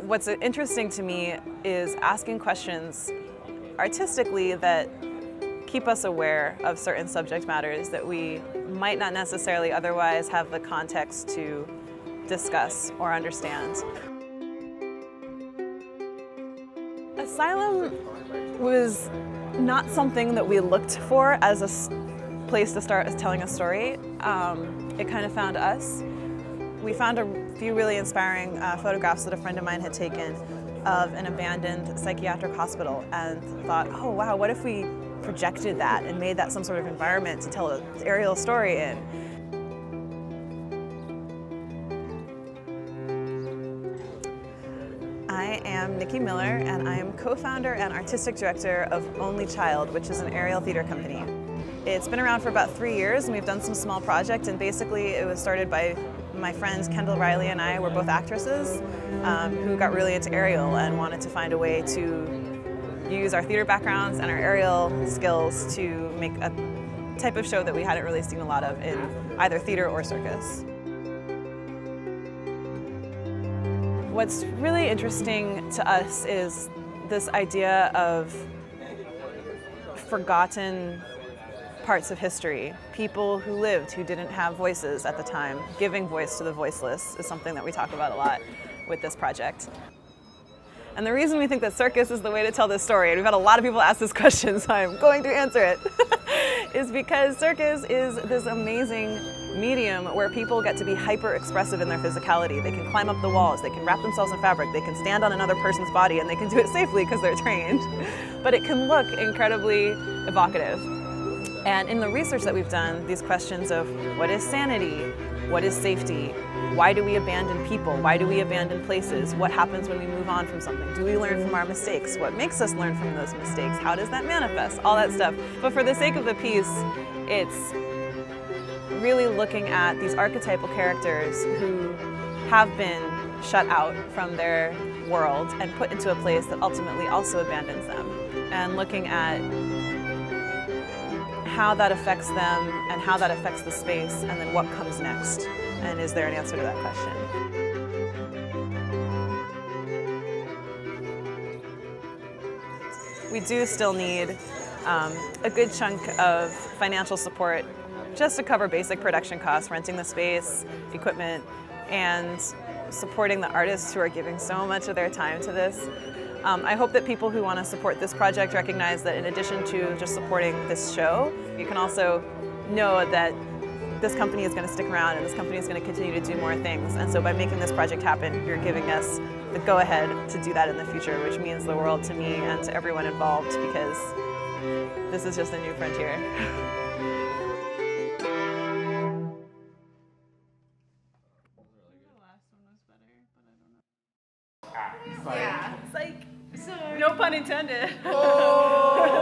What's interesting to me is asking questions artistically that keep us aware of certain subject matters that we might not necessarily otherwise have the context to discuss or understand. Asylum was not something that we looked for as a place to start telling a story. It kind of found us. We found a few really inspiring photographs that a friend of mine had taken of an abandoned psychiatric hospital and thought, oh wow, what if we projected that and made that some sort of environment to tell an aerial story in. I am Nikki Miller, and I am co-founder and artistic director of Only Child, which is an aerial theater company. It's been around for about 3 years, and we've done some small projects, and basically it was started by my friends Kendall Riley and I. Were both actresses who got really into aerial and wanted to find a way to use our theater backgrounds and our aerial skills to make a type of show that we hadn't really seen a lot of in either theater or circus. What's really interesting to us is this idea of forgotten parts of history. People who lived who didn't have voices at the time. Giving voice to the voiceless is something that we talk about a lot with this project. And the reason we think that circus is the way to tell this story, and we've had a lot of people ask this question, so I'm going to answer it, is because circus is this amazing medium where people get to be hyper-expressive in their physicality. They can climb up the walls, they can wrap themselves in fabric, they can stand on another person's body, and they can do it safely because they're trained. But it can look incredibly evocative. And in the research that we've done, these questions of what is sanity, what is safety, why do we abandon people, why do we abandon places, what happens when we move on from something, do we learn from our mistakes, what makes us learn from those mistakes, how does that manifest, all that stuff. But for the sake of the piece, it's really looking at these archetypal characters who have been shut out from their world and put into a place that ultimately also abandons them, and looking at how that affects them and how that affects the space, and then what comes next, and is there an answer to that question. We do still need a good chunk of financial support just to cover basic production costs, renting the space, equipment, and supporting the artists who are giving so much of their time to this. I hope that people who want to support this project recognize that in addition to just supporting this show, you can also know that this company is going to stick around and this company is going to continue to do more things. And so by making this project happen, you're giving us the go-ahead to do that in the future, which means the world to me and to everyone involved, because this is just a new frontier. Yeah. Psych. So, no pun intended. Oh.